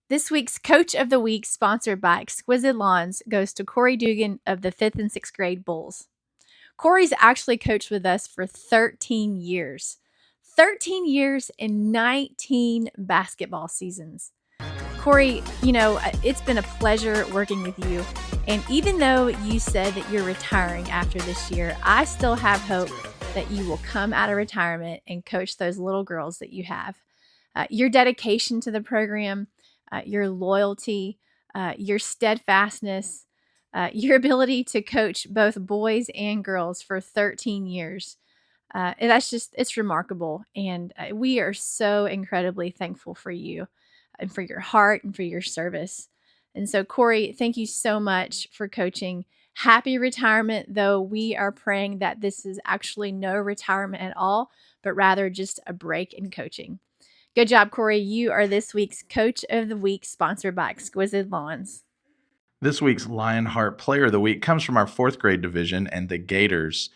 This week's Coach of the Week, sponsored by Exquisite Lawns, goes to Corey Dugan of the 5th and 6th grade Bulls. Corey's actually coached with us for 13 years. 13 years and 19 basketball seasons. Corey, it's been a pleasure working with you. And even though you said that you're retiring after this year, I still have hope that you will come out of retirement and coach those little girls that you have. Your dedication to the program, your loyalty, your steadfastness, your ability to coach both boys and girls for 13 years. And it's remarkable. And we are so incredibly thankful for you and for your heart and for your service. And so, Corey, thank you so much for coaching. Happy retirement, though we are praying that this is actually no retirement at all, but rather just a break in coaching. Good job, Corey. You are this week's Coach of the Week, sponsored by Exquisite Lawns. This week's Lionheart Player of the Week comes from our 4th grade division and the Gators.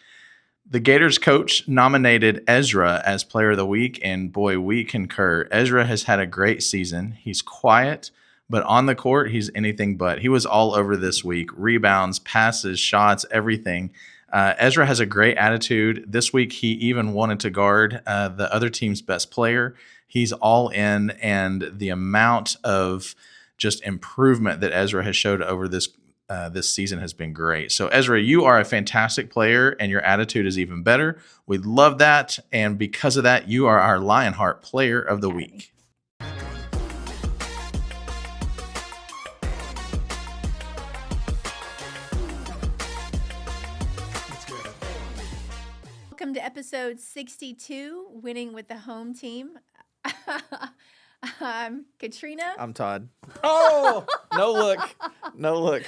The Gators coach nominated Ezra as Player of the Week, and boy, we concur. Ezra has had a great season. He's quiet, but on the court, he's anything but. He was all over this week. Rebounds, passes, shots, everything. Ezra has a great attitude. This week, he even wanted to guard the other team's best player. He's all in, and the amount of just improvement that Ezra has showed over this season has been great. So, Ezra, you are a fantastic player, and your attitude is even better. We love that, and because of that, you are our Lionheart Player of the Week. Welcome to episode 62, Winning with the Home Team. I'm Katrina. I'm Todd. Oh, no look.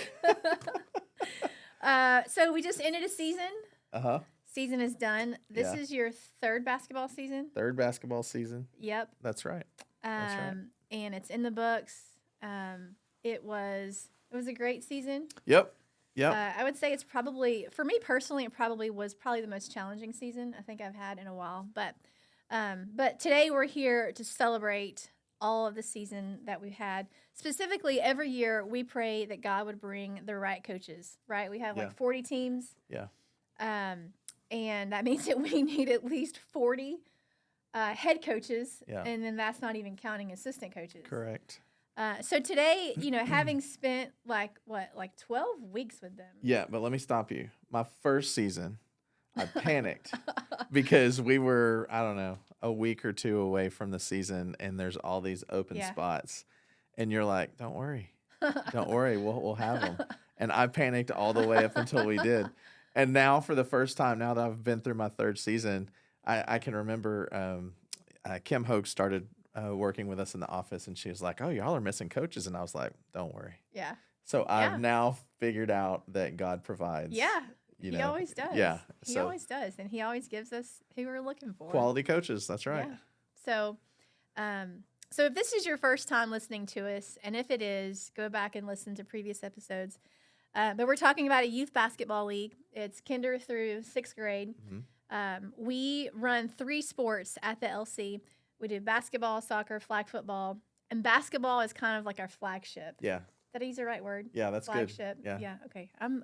So we just ended a season. Uh-huh. Season is done. This is your third basketball season? Third basketball season. Yep. That's right. And it's in the books. It was a great season. Yep. I would say it's probably, for me personally, was the most challenging season I think I've had in a while. But today we're here to celebrate all of the season that we've had. Specifically, every year we pray that God would bring the right coaches, right? We have 40 teams. Yeah. And that means that we need at least 40 head coaches. Yeah. And then that's not even counting assistant coaches. Correct. So today, having spent 12 weeks with them. Yeah, but let me stop you. My first season, I panicked because we were, I don't know, a week or two away from the season, and there's all these open spots. And you're like, don't worry. We'll have them. And I panicked all the way up until we did. And now for the first time, now that I've been through my third season, I can remember Kim Hogue started working with us in the office, and she was like, oh, y'all are missing coaches. And I was like, don't worry. Yeah. So I've now figured out that God provides. Yeah. He always does. Yeah. He always does. And he always gives us who we're looking for. Quality coaches. That's right. Yeah. So if this is your first time listening to us, and if it is, go back and listen to previous episodes. But we're talking about a youth basketball league. It's kinder through 6th grade. Mm-hmm. We run 3 sports at the LC. We do basketball, soccer, flag football. And basketball is kind of like our flagship. Yeah. Did I use the right word? Yeah, that's flagship. Good. Yeah. Okay. I'm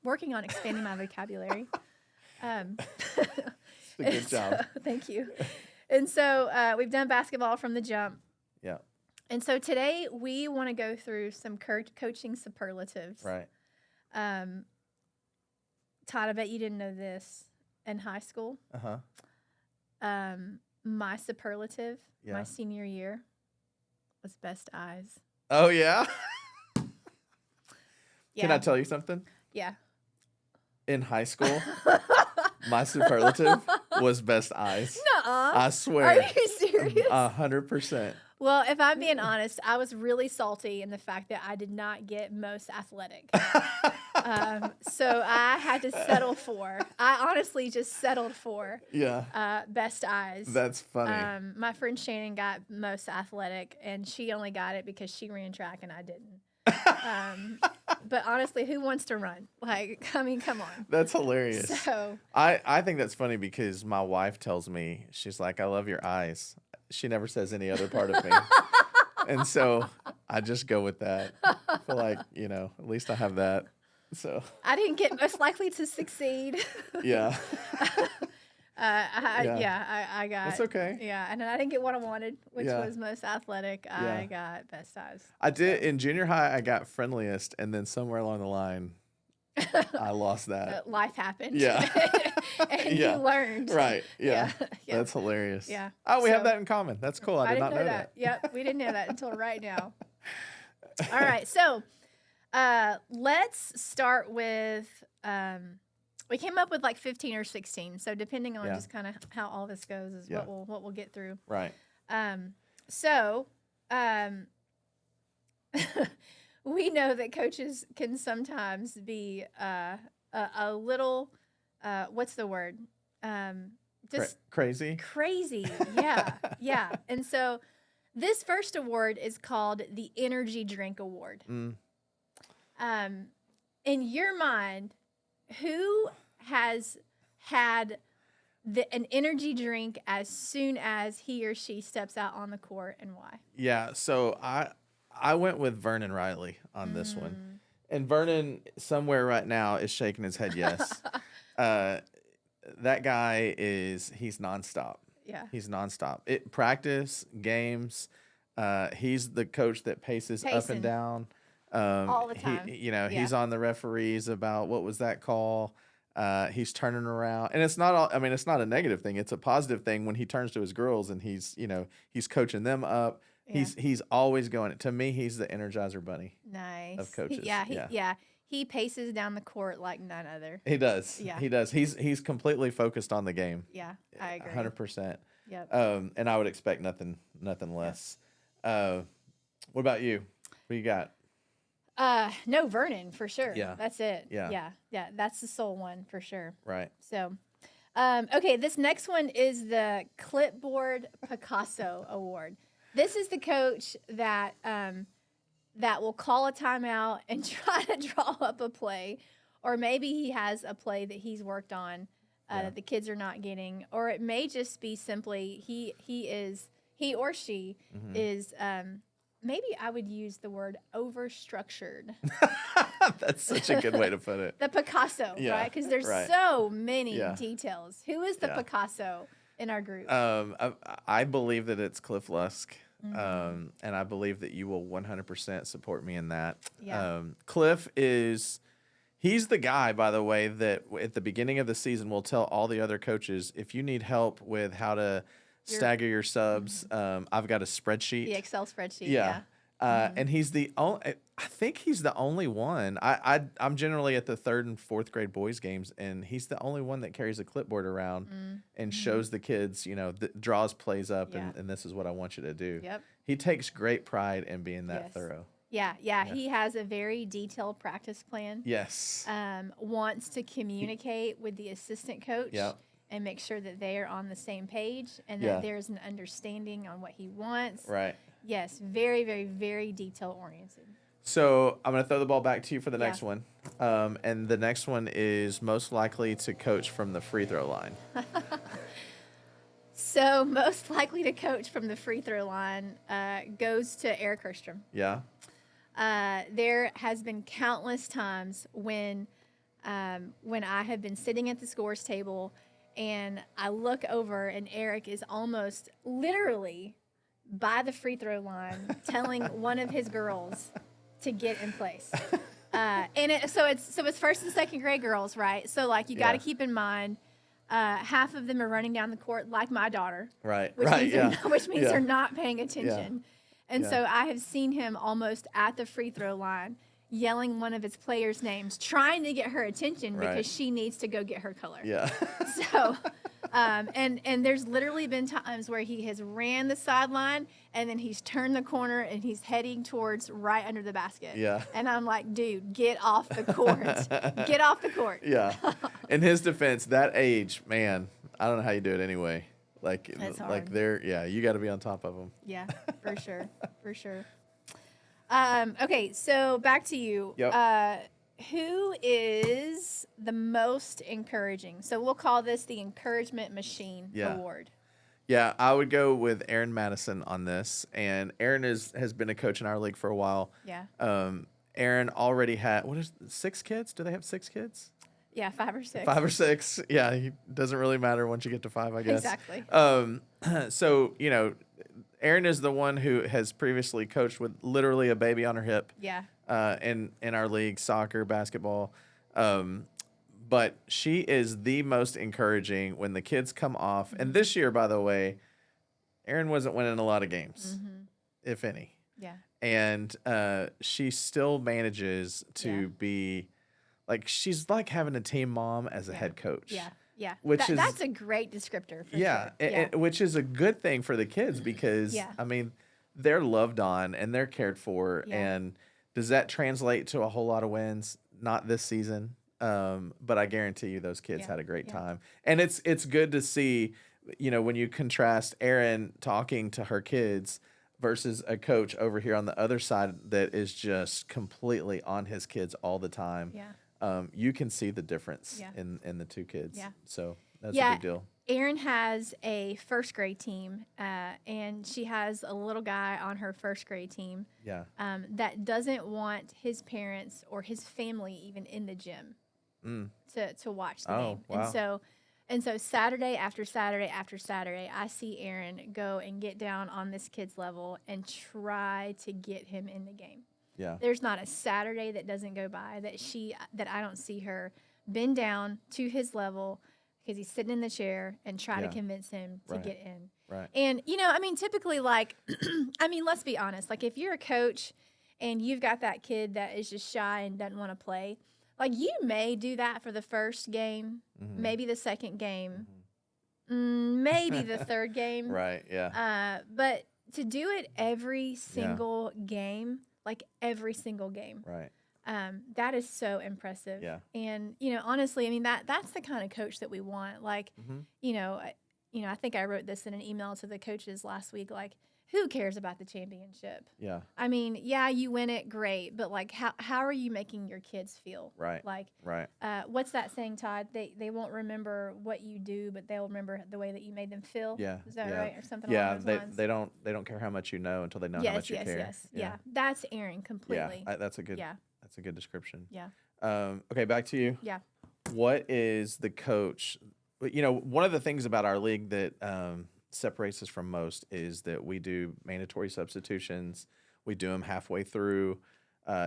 working on expanding my vocabulary. Good job. Thank you. And so we've done basketball from the jump. Yeah. And so today we want to go through some coaching superlatives. Right. Todd, I bet you didn't know this. In high school, my superlative, my senior year, was best eyes. Oh, yeah? Yeah. Can I tell you something? Yeah. In high school, my superlative was best eyes. Nuh-uh. I swear. Are you serious? 100%. Well, if I'm being honest, I was really salty in the fact that I did not get most athletic. So I had to settle for. I honestly just settled for. Yeah. Best eyes. That's funny. My friend Shannon got most athletic, and she only got it because she ran track and I didn't. But honestly, who wants to run? Come on. That's hilarious. So I think that's funny because my wife tells me, she's like, I love your eyes. She never says any other part of me. And so I just go with that. I feel like, at least I have that. So I didn't get most likely to succeed. yeah. I got. It's okay. Yeah, and I didn't get what I wanted, which Yeah. was most athletic. I got best size. I did in junior high. I got friendliest, and then somewhere along the line, I lost that. Life happened. Yeah. And you learned. Right. Yeah. Yeah. That's hilarious. Yeah. Oh, we have that in common. That's cool. I did not know that. Yep, we didn't know that until right now. All right, so let's start with. We came up with like 15 or 16. So depending on just kind of how all this goes is what we'll get through. Right. We know that coaches can sometimes be a little what's the word? Just crazy. Crazy. Yeah. Yeah. And so this first award is called the Energy Drink Award. Mm. In your mind, who has had an energy drink as soon as he or she steps out on the court, and why? Yeah, so I went with Vernon Riley on this one. And Vernon somewhere right now is shaking his head yes. That guy he's nonstop. Yeah. He's nonstop. Practice, games, he's the coach that paces up and down. All the time. He's on the referees about what was that call. He's turning around, and it's not a negative thing. It's a positive thing when he turns to his girls and he's coaching them up. Yeah. He's always going. To me, he's the Energizer Bunny. Nice. Of coaches. He paces down the court like none other. He does. Yeah. He does. He's completely focused on the game. Yeah, I agree. 100%. Yep. And I would expect nothing less. What about you? What you got? No, Vernon for sure. Yeah. That's it. Yeah. Yeah. That's the sole one for sure. Right. So, okay, this next one is the Clipboard Picasso Award. This is the coach that will call a timeout and try to draw up a play, or maybe he has a play that he's worked on that the kids are not getting, or it may just be simply he or she is. Maybe I would use the word overstructured. That's such a good way to put it. The Picasso, right? Because there's so many details. Who is the Picasso in our group? I believe that it's Cliff Lusk, and I believe that you will 100% support me in that. Yeah. Cliff he's the guy, by the way, that at the beginning of the season will tell all the other coaches, if you need help with how to stagger your subs, I've got a spreadsheet. The Excel spreadsheet, yeah. And he's the only. I think he's the only one. I'm generally at the 3rd and 4th grade boys games, and he's the only one that carries a clipboard around and shows the kids, draws plays up, and this is what I want you to do. Yep. He takes great pride in being that thorough. Yeah. He has a very detailed practice plan. Yes. Wants to communicate with the assistant coach. Yep. And make sure that they are on the same page and that there's an understanding on what he wants. Right. Yes, very, very, very detail oriented. So I'm going to throw the ball back to you for the next one. And the next one is most likely to coach from the free throw line. So most likely to coach from the free throw line goes to Eric Hurstrom. Yeah. There has been countless times when I have been sitting at the scores table and I look over and Eric is almost literally by the free throw line telling one of his girls to get in place. So it's first and second grade girls, right? So like you got to keep in mind, half of them are running down the court like my daughter. Right. Which means they're not paying attention. And so I have seen him almost at the free throw line yelling one of his players' names, trying to get her attention because she needs to go get her color. Yeah. So, and there's literally been times where he has ran the sideline and then he's turned the corner and he's heading towards right under the basket. Yeah. And I'm like, dude, get off the court. Get off the court. Yeah. In his defense, that age, man, I don't know how you do it anyway. That's hard. You got to be on top of them. Yeah, for sure. For sure. Okay, so back to you. Yep. Who is the most encouraging? So we'll call this the Encouragement Machine Award. Yeah, I would go with Aaron Madison on this. And Aaron has been a coach in our league for a while. Yeah. Aaron already had, 6 kids? Do they have 6 kids? Yeah, 5 or 6. 5 or 6. Yeah, it doesn't really matter once you get to 5, I guess. Exactly. So, Aaron is the one who has previously coached with literally a baby on her hip. Yeah. In our league, soccer, basketball. But she is the most encouraging when the kids come off. And this year, by the way, Aaron wasn't winning a lot of games, if any. Yeah. And she still manages to be like, she's like having a team mom as a head coach. Yeah. Yeah. That's a great descriptor for sure. And, which is a good thing for the kids because, I mean, they're loved on and they're cared for. Yeah. And does that translate to a whole lot of wins? Not this season. But I guarantee you those kids had a great time. And it's good to see, when you contrast Erin talking to her kids versus a coach over here on the other side that is just completely on his kids all the time. Yeah. You can see the difference in the two kids. Yeah. So that's a big deal. Erin has a first grade team, and she has a little guy on her first grade team that doesn't want his parents or his family even in the gym to watch the game. Wow. And so Saturday after Saturday after Saturday, I see Erin go and get down on this kid's level and try to get him in the game. Yeah. There's not a Saturday that doesn't go by that I don't see her bend down to his level because he's sitting in the chair and try to convince him to get in. Right. And, typically, let's be honest. Like, if you're a coach and you've got that kid that is just shy and doesn't want to play, like, you may do that for the first game, maybe the second game, maybe the third game. Right, yeah. But to do it every single game, like every single game. Right. That is so impressive. Yeah. And, honestly, that's the kind of coach that we want. Like, I think I wrote this in an email to the coaches last week, like, who cares about the championship? Yeah. You win it, great, but like, how are you making your kids feel? Right. Like, what's that saying, Todd? They won't remember what you do, but they'll remember the way that you made them feel. Yeah. Is that right, or something? Yeah. Along those lines? They don't care how much you know until they know how much you care. Yes. Yeah. That's Erin completely. Yeah. That's a good description. Yeah. Okay, back to you. Yeah. What is the coach? One of the things about our league that separates us from most is that we do mandatory substitutions. We do them halfway through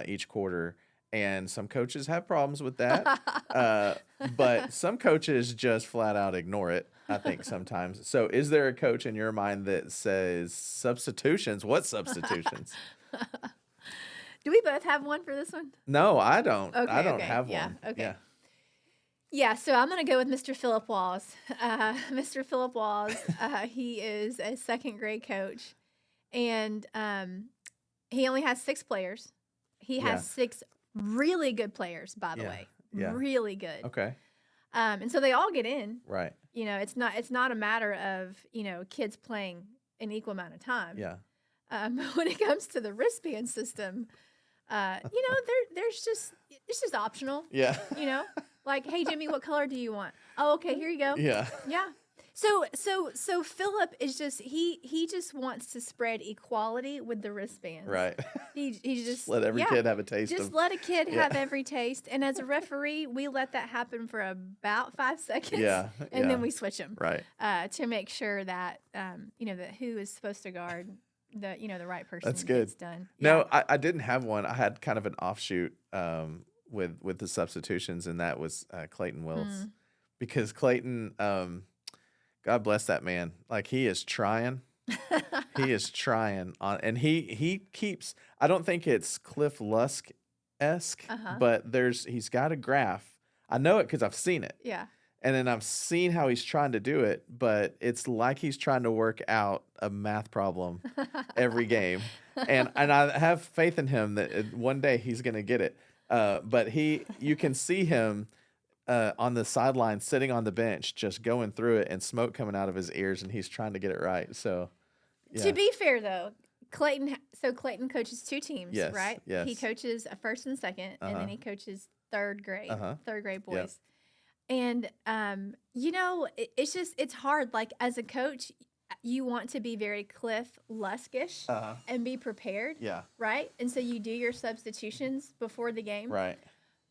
each quarter, and some coaches have problems with that. But some coaches just flat out ignore it, I think, sometimes. So is there a coach in your mind that says substitutions? What substitutions? Do we both have one for this one? No, I don't. Okay, I don't have one. Okay. Yeah. Yeah, so I'm going to go with Mr. Philip Walls. Mr. Philip Walls, he is a second grade coach, and he only has 6 players. He has 6 really good players, by the way. Yeah. Really good. Okay. And so they all get in. Right. It's not a matter of, kids playing an equal amount of time. Yeah. When it comes to the wristband system, it's just optional. Yeah. Like, hey, Jimmy, what color do you want? Oh, okay, here you go. Yeah. Yeah. So Philip is just he just wants to spread equality with the wristbands. Right. He just let every kid have a taste. Just let a kid have every taste. And as a referee, we let that happen for about 5 seconds. Yeah. And then we switch them. Right. To make sure that that who is supposed to guard the right person. That's good. Gets done. No, I didn't have one. I had kind of an offshoot with the substitutions, and that was Clayton Wills, because Clayton, God bless that man. Like, he is trying. He is trying on, and he keeps. I don't think it's Cliff Lusk-esque, but he's got a graph. I know it because I've seen it. Yeah. And then I've seen how he's trying to do it, but it's like he's trying to work out a math problem every game. And I have faith in him that one day he's going to get it. But you can see him on the sideline sitting on the bench, just going through it and smoke coming out of his ears, and he's trying to get it right. So, yeah. To be fair, though, Clayton coaches 2 teams, right? Yes. He coaches a first and second, and then he coaches third grade boys. Yep. And, it's hard. Like, as a coach, you want to be very Cliff Luskish and be prepared. Yeah. Right? And so you do your substitutions before the game. Right.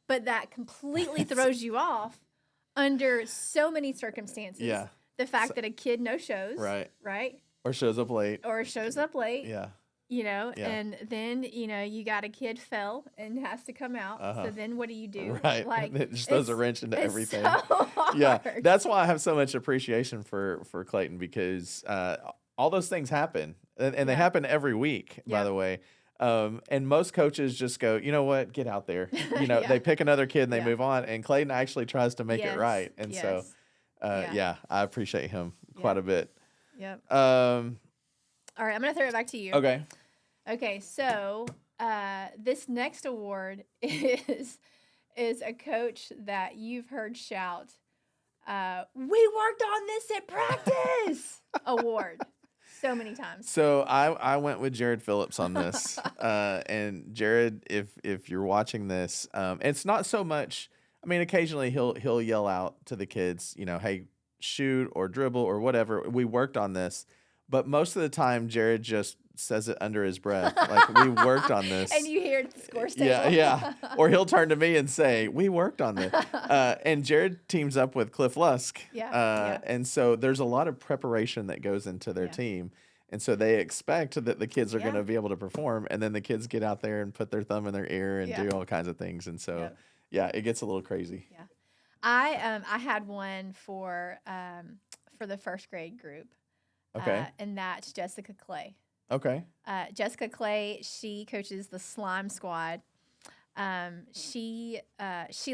But that completely throws you off under so many circumstances. Yeah. The fact that a kid no-shows. Right. Right? Or shows up late. Yeah. You know, Yeah. and then, you know, you got a kid fell and has to come out. So then what do you do? Right. Like, It just throws a wrench into everything. So hard. Yeah. That's why I have so much appreciation for Clayton, because all those things happen. And they happen every week, by the way. And most coaches just go, you know what, get out there. You know, they pick another kid and they move on. And Clayton actually tries to make it right. And so, I appreciate him quite a bit. Yep. All right, I'm going to throw it back to you. Okay, so this next award is a coach that you've heard shout, "We worked on this at practice!" award so many times. So I went with Jared Phillips on this. And Jared, if you're watching this, it's not so much, I mean, occasionally he'll yell out to the kids, you know, hey, shoot or dribble or whatever. We worked on this. But most of the time, Jared just says it under his breath, like, we worked on this. And you hear the scores table. Yeah. Or he'll turn to me and say, we worked on this. And Jared teams up with Cliff Lusk. And so there's a lot of preparation that goes into their team. And so they expect that the kids are going to be able to perform. And then the kids get out there and put their thumb in their ear and do all kinds of things. And so, it gets a little crazy. Yeah. I had one for the first grade group. Okay. And that's Jessica Clay. Okay. Jessica Clay, she coaches the Slime Squad. She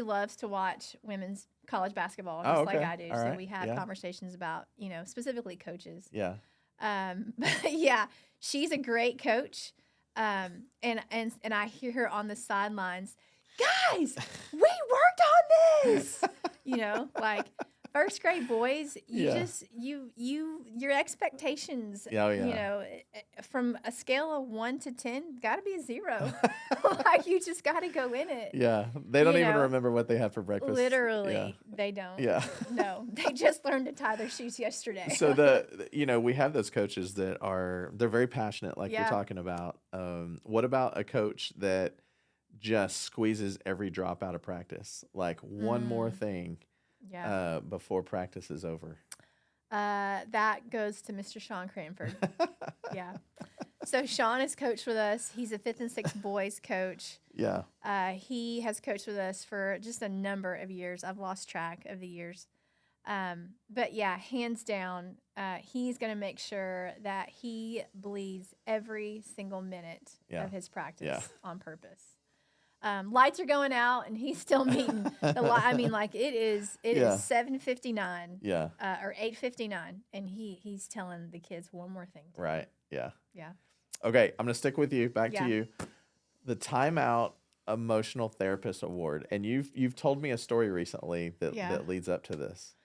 loves to watch women's college basketball, just like I do. All so right. we have conversations about, you know, specifically coaches. Yeah. But yeah, she's a great coach. And I hear her on the sidelines, guys, we worked on this. You know, like, first grade boys, your expectations, you know, from a scale of 1 to 10, got to be a 0. Like, you just got to go in it. Yeah. They don't even remember what they had for breakfast. Literally, they don't. Yeah. No, they just learned to tie their shoes yesterday. So we have those coaches that they're very passionate, like you're talking about. What about a coach that just squeezes every drop out of practice? Like, one more thing. Before practice is over. That goes to Mr. Sean Cranford. So Sean has coached with us. He's a 5th and 6th boys coach. Yeah. He has coached with us for just a number of years. I've lost track of the years. But yeah, hands down, he's going to make sure that he bleeds every single minute of his practice on purpose. Lights are going out, and he's still meeting the light. I mean, like, it is 7:59, or 8:59, and he's telling the kids one more thing. Right. Yeah. Yeah. Okay, I'm gonna stick with you. Back to you. The Timeout Emotional Therapist Award, and you've told me a story recently that leads up to this.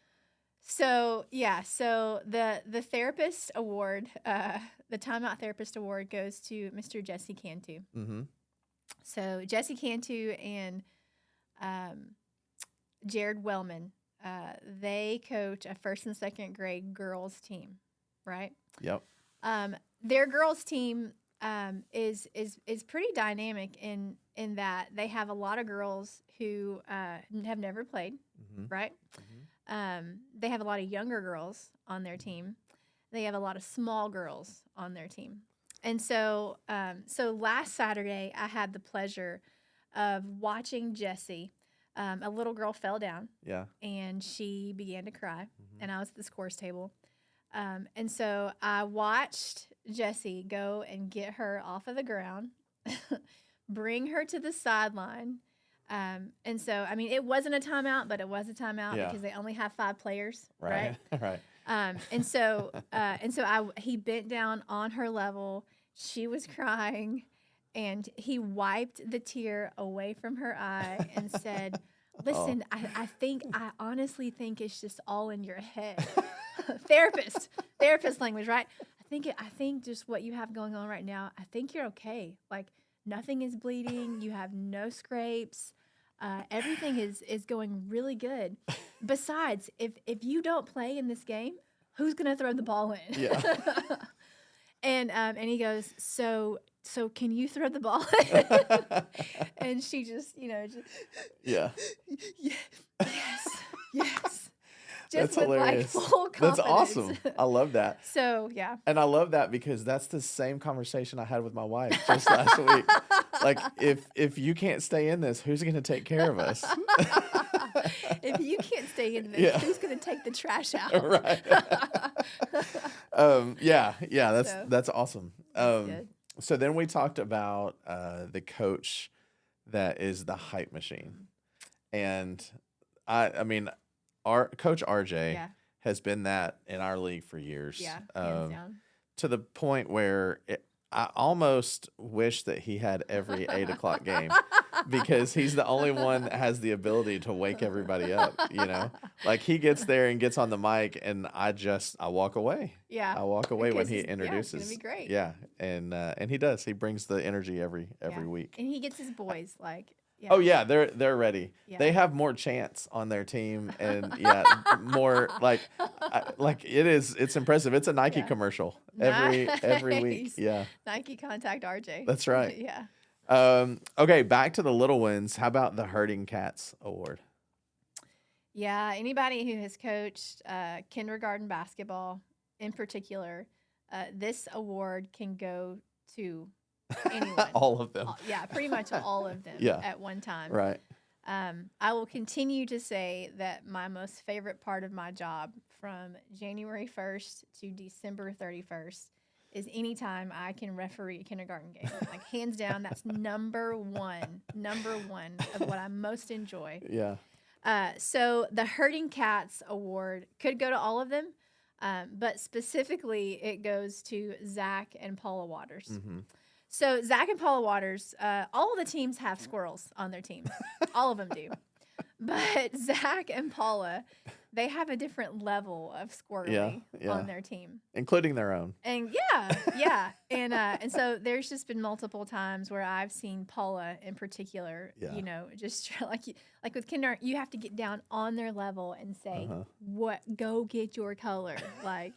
So the Therapist Award, the Timeout Therapist Award goes to Mr. Jesse Cantu. Mm-hmm. So Jesse Cantu and Jared Wellman, they coach a 1st and 2nd grade girls team, right? Yep. Their girls team is pretty dynamic in that they have a lot of girls who have never played, right? Mm-hmm. They have a lot of younger girls on their team. They have a lot of small girls on their team. And so last Saturday, I had the pleasure of watching Jessie. A little girl fell down. Yeah. And she began to cry. Mm-hmm. And I was at the scores table. And so I watched Jessie go and get her off of the ground, bring her to the sideline. And so, I mean, it wasn't a timeout, but it was a timeout because they only have 5 players. Right. Right. And so he bent down on her level. She was crying, and he wiped the tear away from her eye and said, "Listen, I honestly think it's just all in your head." Therapist language, right? I think just what you have going on right now, I think you're okay. Like, nothing is bleeding. You have no scrapes. Everything is going really good. Besides, if you don't play in this game, who's going to throw the ball in? Yeah. And he goes, so can you throw the ball? And she just, Yeah. yes. That's Just with like hilarious. full That's confidence. awesome. I love that. So, yeah. And I love that because that's the same conversation I had with my wife just last week. Like, if you can't stay in this, who's going to take care of us? If you can't stay in this, Yeah. who's going to take the trash out? Right. Yeah. That's awesome. Good. So then we talked about the coach that is the hype machine, and I mean, our coach RJ Yeah. has been that in our league for years. Yeah. Hands down. To the point where I almost wish that he had every 8 o'clock game because he's the only one that has the ability to wake everybody up. Like he gets there and gets on the mic, and I walk away. Yeah. I walk away when Because he it's introduces. gonna be great. Yeah, and he does. He brings the energy every Yeah. week. And he gets his boys like. Yeah. Oh yeah, they're ready. Yeah. They have more chance on their team, and more like it's impressive. It's a Nike commercial every week. Nice. Yeah, Nike contact RJ. that's right. Yeah. Okay, back to the little wins. How about the Herding Cats Award? Yeah. Anybody who has coached kindergarten basketball in particular, this award can go to anyone. All of them. Yeah, pretty much all of them Yeah. at one time. Right. I will continue to say that my most favorite part of my job from January 1st to December 31st is anytime I can referee a kindergarten game. Like, hands down, that's number one of what I most enjoy. Yeah. So the Herding Cats Award could go to all of them, but specifically it goes to Zach and Paula Waters. Mm-hmm. So Zach and Paula Waters, all of the teams have squirrels on their team. All of them do. But Zach and Paula, they have a different level of squirrely on their team. Including their own. And yeah. And so there's just been multiple times where I've seen Paula in particular, just like with kindergarten, you have to get down on their level and say, go get your color. Like,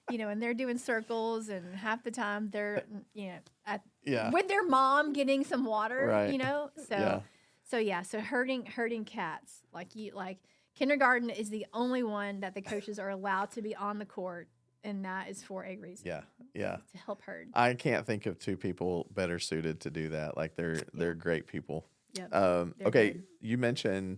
and they're doing circles, and half the time they're, with their mom getting some water, right. So herding cats, like kindergarten is the only one that the coaches are allowed to be on the court, and that is for a reason. Yeah. To help herd. I can't think of two people better suited to do that. Like they're great people. Yep. Okay, good. you mentioned.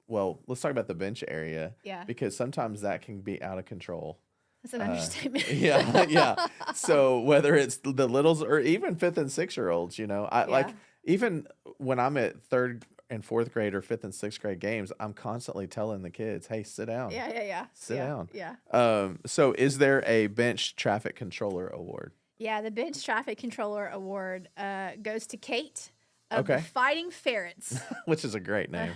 Well, let's talk about the bench area. Yeah. Because sometimes that can be out of control. That's an understatement. Yeah. So whether it's the littles or even 5th and 6-year-olds, like even when I'm at 3rd and 4th grade or 5th and 6th grade games, I'm constantly telling the kids, "Hey, sit down." Yeah. Sit down. Yeah. So is there a bench traffic controller award? Yeah, the bench traffic controller award goes to Kate of Okay. the Fighting Ferrets. Which is a great name.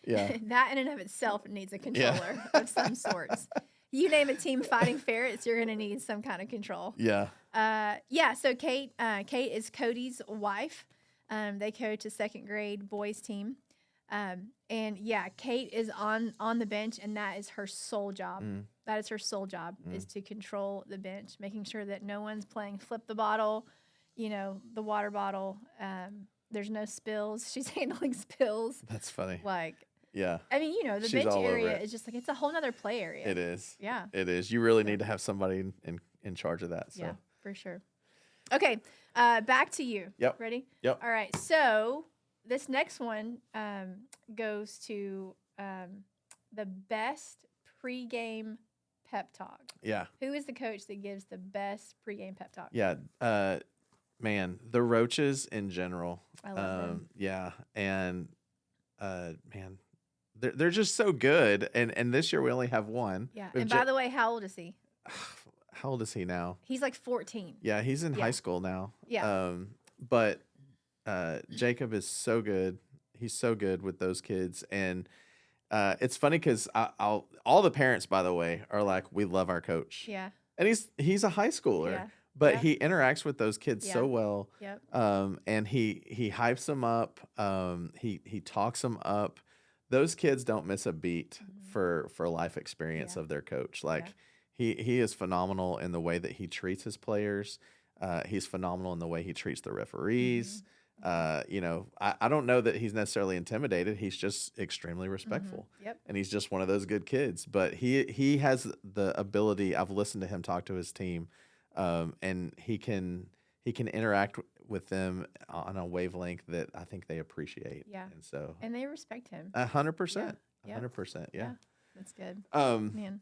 Yeah. That in and of itself needs a controller of some sorts. You name a team Fighting Ferrets, you're going to need some kind of control. Yeah. So Kate is Cody's wife. They coach a 2nd grade boys team. Kate is on the bench, and that is her sole job. That is her sole job, is to control the bench, making sure that no one's playing flip the bottle, the water bottle. There's no spills. She's handling spills. That's funny. Yeah. I mean, the She's bench all over area it. is just it's a whole nother play area. It is. Yeah. It is. You really need to have somebody in charge of that. So. Yeah, for sure. Okay, back to you. Yep. Ready? Yep. All right. So this next one goes to the best pregame pep talk. Yeah. Who is the coach that gives the best pregame pep talk? Yeah. Man, the Roaches in general. I love them. Yeah. And man, they're just so good. And this year we only have one. Yeah. And by the way, how old is he? How old is he now? He's like 14. Yeah, he's in high school now. Yeah. But Jacob is so good. He's so good with those kids. And it's funny because all the parents, by the way, are like, we love our coach. Yeah. And he's a high schooler. Yeah. But he interacts with those kids so Yeah. well. Yep. And he hypes them up. He talks them up. Those kids don't miss a beat for life experience Yeah. of their coach. Like He is phenomenal in the way that he treats his players. He's phenomenal in the way he treats the referees. I don't know that he's necessarily intimidated. He's just extremely respectful. Yep. And he's just one of those good kids. But he has the ability. I've listened to him talk to his team, and he can interact with them on a wavelength that I think they appreciate. Yeah. And so, And they respect him. 100%. Yeah. 100%. Yeah. That's good. Man.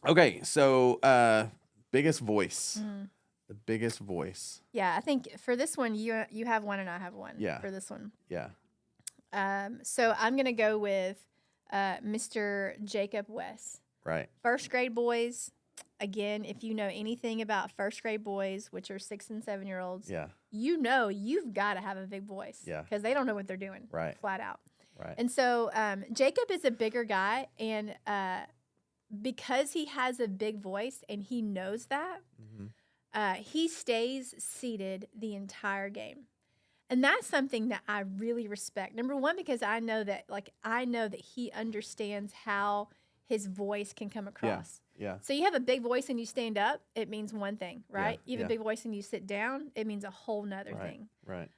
Okay, so biggest voice. The biggest voice. Yeah, I think for this one, you have one and I have one. Yeah. For this one. Yeah. So I'm gonna go with Mr. Jacob West. Right. First grade boys. Again, if you know anything about first grade boys, which are 6 and 7 year olds, Yeah. you know you've got to have a big voice. Yeah. Because they don't know what they're doing. Right. Flat out. Right. And so Jacob is a bigger guy, and because he has a big voice and he knows that, he stays seated the entire game. And that's something that I really respect. Number one, because I know that he understands how his voice can come across. Yeah. So you have a big voice and you stand up, it means one thing, right? Yeah, You have a big voice and you sit down, it means a whole nother thing. Right.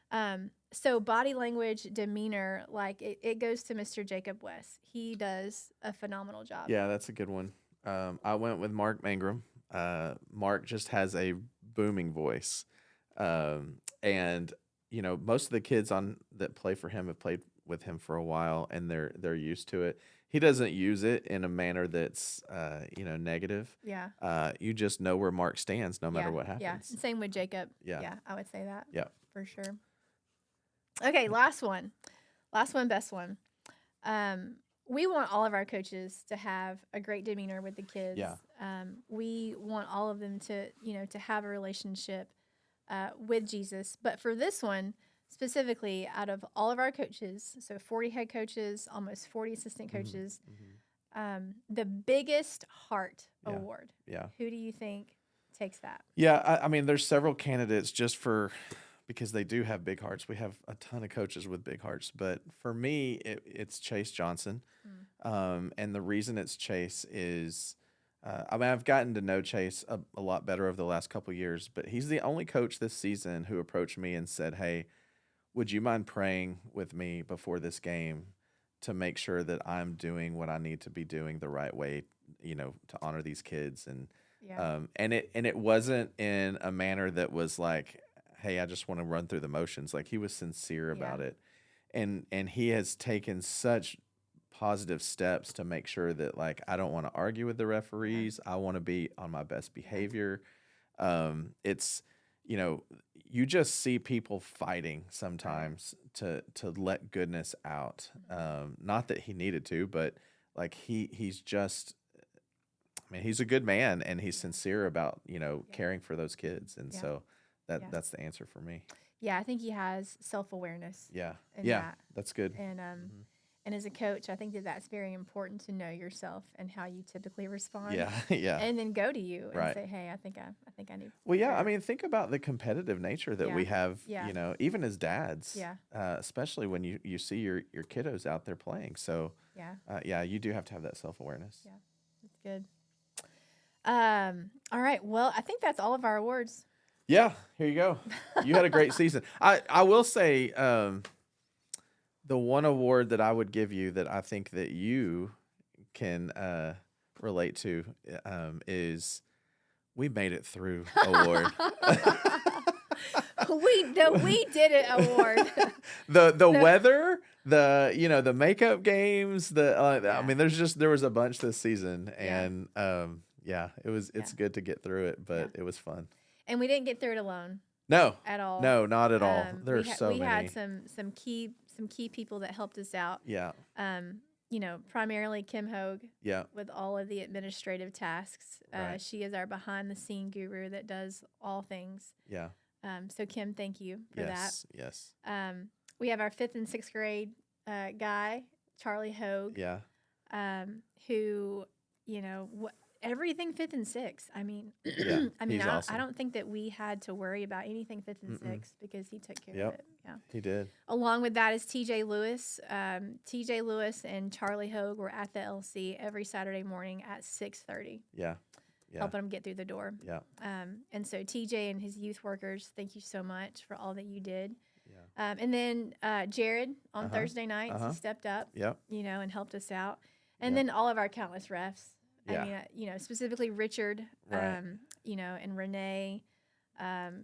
So body language, demeanor, like it goes to Mr. Jacob West. He does a phenomenal job. Yeah, that's a good one. I went with Mark Mangrum. Mark just has a booming voice. And most of the kids that play for him have played with him for a while, and they're used to it. He doesn't use it in a manner that's negative. Yeah. You just know where Mark stands no matter what happens. Yeah. Same with Jacob. Yeah. I would say that. Yeah. For sure. Okay, last one, best one. We want all of our coaches to have a great demeanor with the kids. Yeah. We want all of them to have a relationship with Jesus. But for this one, specifically, out of all of our coaches, so 40 head coaches, almost 40 assistant coaches, the biggest heart award. Yeah. Who do you think takes that? Yeah, I mean, there's several candidates because they do have big hearts. We have a ton of coaches with big hearts, but for me, it's Chase Johnson. And the reason it's Chase is, I've gotten to know Chase a lot better over the last couple of years, but he's the only coach this season who approached me and said, "Hey, would you mind praying with me before this game to make sure that I'm doing what I need to be doing the right way, to honor these kids?" And it wasn't in a manner that was like, "Hey, I just want to run through the motions." Like, he was sincere about it, and he has taken such positive steps to make sure that, like, I don't want to argue with the referees. I want to be on my best behavior. It's you just see people fighting sometimes to let goodness out. Not that he needed to, but like he's just, I mean, he's a good man and he's sincere about caring for those kids, and so that's the answer for me. Yeah, I think he has self-awareness. Yeah, that. That's good. And and as a coach, I think that's very important to know yourself and how you typically respond. Yeah. And then go to you and Right. say, "Hey, I think I need." Well, yeah. I mean, think about the competitive nature that we have. Yeah. Even as dads. Yeah. Especially when you see your kiddos out there playing. So. Yeah. You do have to have that self-awareness. Yeah, that's good. All right. Well, I think that's all of our awards. Yeah, here you go. You had a great season. I will say, the one award that I would give you that I think that you can relate to is "We Made It Through" award. We did it award. the weather, the makeup games, I mean, there was a bunch this season, and it's good to get through it, but it was fun. And we didn't get through it alone. No, at all. No, not at all. There's we many. had some key people that helped us out. Yeah. Primarily Kim Hogue. Yeah. With all of the administrative tasks. Right. She is our behind the scene guru that does all things. Yeah. So Kim, thank you for that. Yes. We have our 5th and 6th grade guy, Charlie Hogue. Yeah. Who, everything 5th and 6th. I mean, Yeah, he's awesome. I don't think that we had to worry about anything 5th and 6th because he took care of it. Yeah, he did. Along with that is TJ Lewis. TJ Lewis and Charlie Hogue were at the LC every Saturday morning at 6:30. Yeah. helping them get through the door. Yeah. And so TJ and his youth workers, thank you so much for all that you did. Yeah. And then Jared on Thursday nights, he stepped up, Yep. and helped us out. And Yep. then all of our countless refs. Yeah. I mean, specifically Richard, Right. And Renee,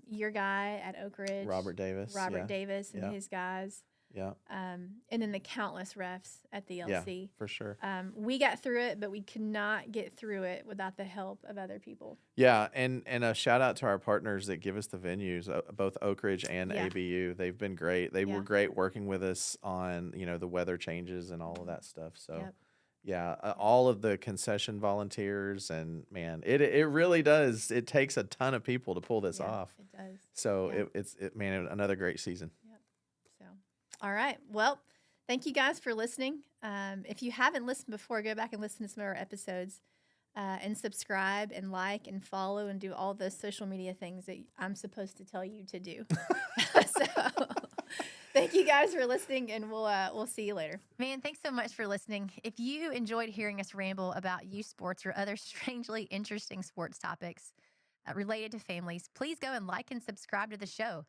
your guy at Oak Ridge, Robert Davis. Davis and his guys. Yeah. And then the countless refs at the LC. Yeah, for sure. We got through it, but we could not get through it without the help of other people. Yeah, and a shout out to our partners that give us the venues, both Oak Ridge and ABU. They've been great. They were great working with us on, the weather changes and all of that stuff. So, all of the concession volunteers, and man, it really does. It takes a ton of people to pull this off. It does. So it's another great season. Yep. So, all right. Well, thank you guys for listening. If you haven't listened before, go back and listen to some of our episodes, and subscribe and like and follow and do all those social media things that I'm supposed to tell you to do. So, thank you guys for listening, and we'll see you later. Man, thanks so much for listening. If you enjoyed hearing us ramble about youth sports or other strangely interesting sports topics related to families, please go and like and subscribe to the show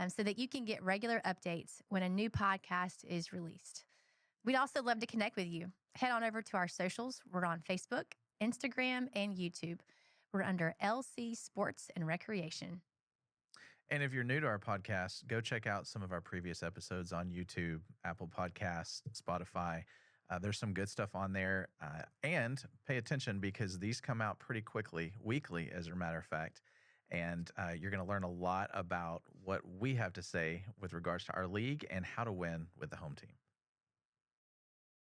so that you can get regular updates when a new podcast is released. We'd also love to connect with you. Head on over to our socials. We're on Facebook, Instagram, and YouTube. We're under LC Sports and Recreation. And if you're new to our podcast, go check out some of our previous episodes on YouTube, Apple Podcasts, Spotify. There's some good stuff on there. And pay attention because these come out pretty quickly, weekly, as a matter of fact. And you're going to learn a lot about what we have to say with regards to our league and how to win with the home team.